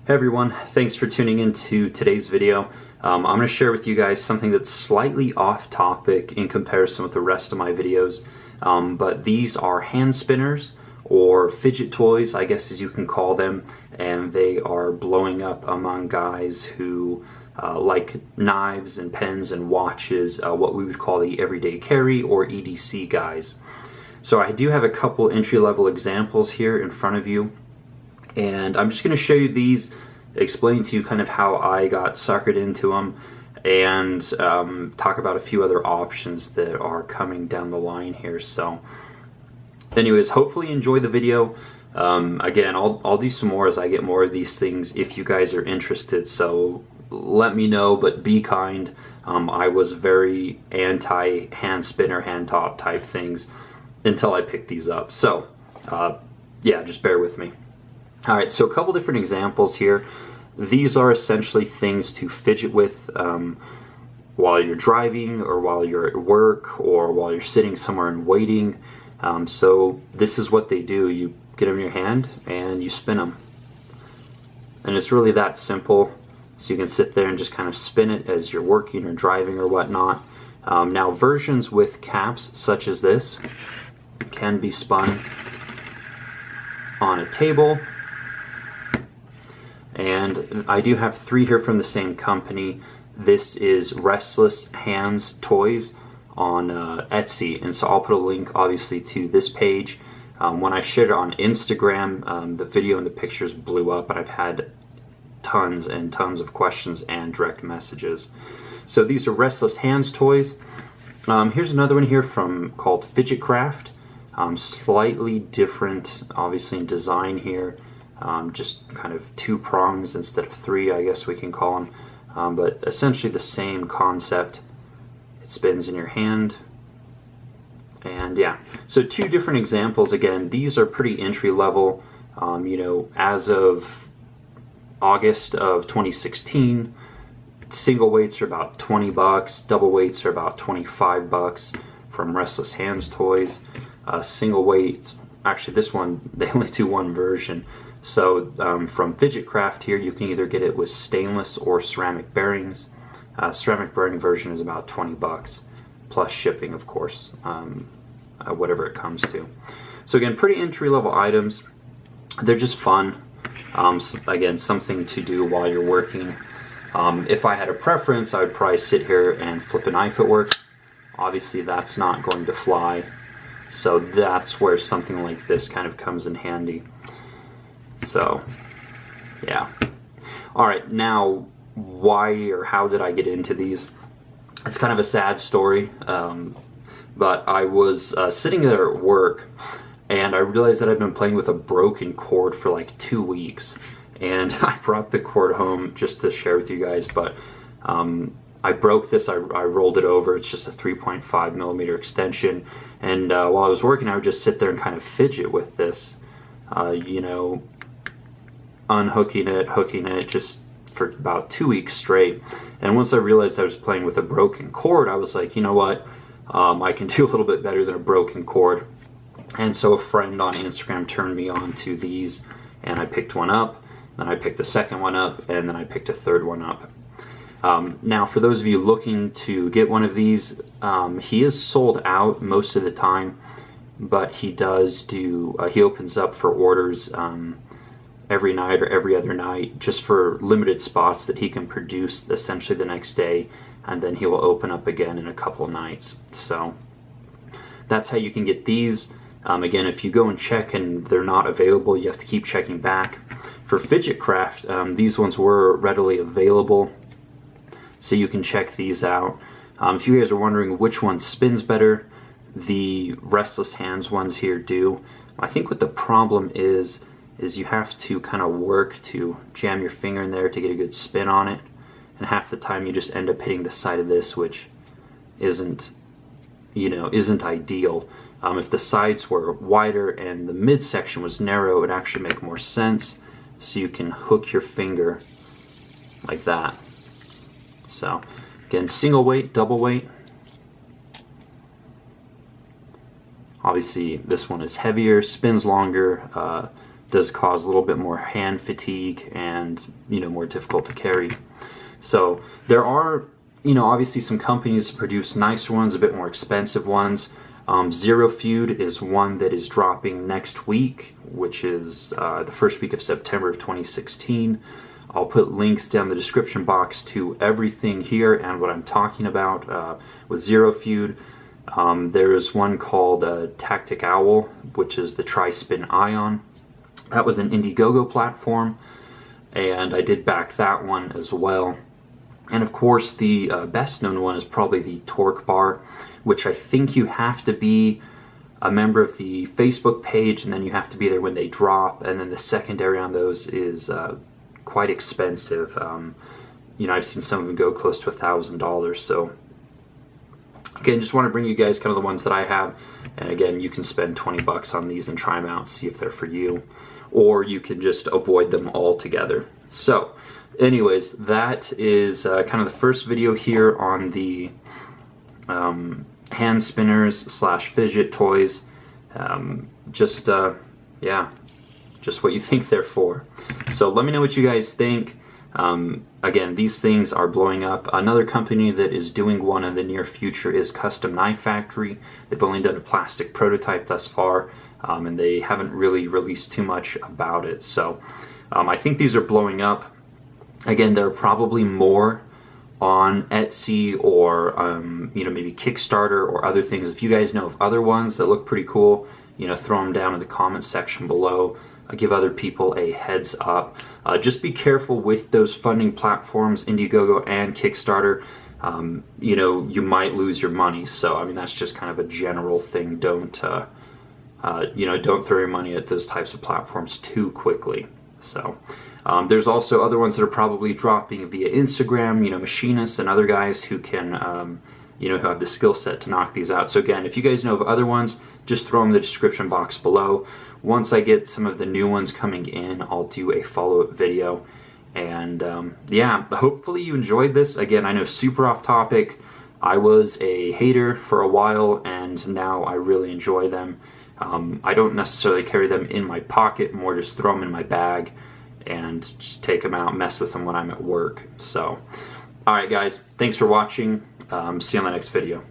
Hey everyone, thanks for tuning in to today's video. I'm going to share with you guys something that's slightly off topic in comparison with the rest of my videos, but these are hand spinners or fidget toys, I guess as you can call them, and they are blowing up among guys who like knives and pens and watches, what we would call the everyday carry or EDC guys. So I do have a couple entry-level examples here in front of you. And I'm just going to show you these, explain to you kind of how I got suckered into them, and talk about a few other options that are coming down the line here. So anyways, hopefully you enjoy the video. Again, I'll do some more as I get more of these things if you guys are interested, so let me know, but be kind. I was very anti hand spinner, hand top type things until I picked these up. So yeah, just bear with me. Alright, so a couple different examples here. These are essentially things to fidget with while you're driving or while you're at work or while you're sitting somewhere and waiting. So this is what they do. You get them in your hand and you spin them. And it's really that simple. So you can sit there and just kind of spin it as you're working or driving or whatnot. Now versions with caps such as this can be spun on a table. And I do have three here from the same company. This is Restless Hands Toys on Etsy, and so I'll put a link obviously to this page. When I shared it on Instagram, the video and the pictures blew up, but I've had tons and tons of questions and direct messages. So these are Restless Hands Toys. Here's another one here called Fidget Craft. Slightly different, obviously, in design here. Just kind of two prongs instead of three, I guess we can call them, but essentially the same concept. It spins in your hand, and yeah, so two different examples. Again, these are pretty entry level. You know, as of August of 2016, single weights are about 20 bucks, double weights are about 25 bucks from Restless Hands Toys. Single weight, actually this one, they only do one version. So from Fidget Craft here, you can either get it with stainless or ceramic bearings. Ceramic bearing version is about 20 bucks, plus shipping, of course, whatever it comes to. So again, pretty entry-level items. They're just fun. Again, something to do while you're working. If I had a preference, I would probably sit here and flip a knife at work. Obviously, that's not going to fly. So that's where something like this kind of comes in handy. So, yeah. Alright, now, why or how did I get into these? It's kind of a sad story, but I was sitting there at work, and I realized that I'd been playing with a broken cord for like 2 weeks, and I brought the cord home just to share with you guys, but I broke this, I rolled it over. It's just a 3.5 millimeter extension, and while I was working, I would just sit there and kind of fidget with this, you know, unhooking it, hooking it, just for about 2 weeks straight. And once I realized I was playing with a broken cord, I was like, you know what, I can do a little bit better than a broken cord. And so a friend on Instagram turned me on to these, and I picked one up, then I picked a second one up, and then I picked a third one up. Now, for those of you looking to get one of these, he is sold out most of the time, but he does do, he opens up for orders every night or every other night, just for limited spots that he can produce essentially the next day, and then he will open up again in a couple nights. So that's how you can get these. Again, if you go and check and they're not available, you have to keep checking back. For Fidget Craft, these ones were readily available, so you can check these out. If you guys are wondering which one spins better, the Restless Hands ones here do. I think what the problem is you have to kind of work to jam your finger in there to get a good spin on it, and half the time you just end up hitting the side of this, which isn't, you know, isn't ideal. If the sides were wider and the midsection was narrow, it would actually make more sense, so you can hook your finger like that. So again, single weight, double weight. Obviously this one is heavier, spins longer, does cause a little bit more hand fatigue and, you know, more difficult to carry. So there are, you know, obviously some companies produce nicer ones, a bit more expensive ones. Zero Feud is one that is dropping next week, which is the first week of September of 2016. I'll put links down the description box to everything here and what I'm talking about with Zero Feud. There is one called Tactic Owl, which is the Tri-Spin Ion. That was an Indiegogo platform, and I did back that one as well. And of course, the best known one is probably the Torque Bar, which I think you have to be a member of the Facebook page, and then you have to be there when they drop. And then the secondary on those is quite expensive. You know, I've seen some of them go close to $1,000. So again, just want to bring you guys kind of the ones that I have. And again, you can spend 20 bucks on these and try them out, see if they're for you, or you can just avoid them altogether. So anyways, that is kind of the first video here on the hand spinners / fidget toys. Yeah, just what you think they're for. So let me know what you guys think. Again, these things are blowing up. Another company that is doing one in the near future is Custom Knife Factory. They've only done a plastic prototype thus far, and they haven't really released too much about it. So I think these are blowing up. Again, there are probably more on Etsy or you know, maybe Kickstarter or other things. If you guys know of other ones that look pretty cool, you know, throw them down in the comments section below. Give other people a heads up. Just be careful with those funding platforms, Indiegogo and Kickstarter. You know, you might lose your money. So I mean, that's just kind of a general thing. Don't you know, don't throw your money at those types of platforms too quickly. So there's also other ones that are probably dropping via Instagram, you know, machinists and other guys who can, you know, who have the skill set to knock these out. So again, if you guys know of other ones, just throw them in the description box below. Once I get some of the new ones coming in, I'll do a follow-up video. And yeah, hopefully you enjoyed this. Again, I know, super off topic. I was a hater for a while, and now I really enjoy them. I don't necessarily carry them in my pocket, more just throw them in my bag and just take them out, mess with them when I'm at work. So, alright guys, thanks for watching. See you on the next video.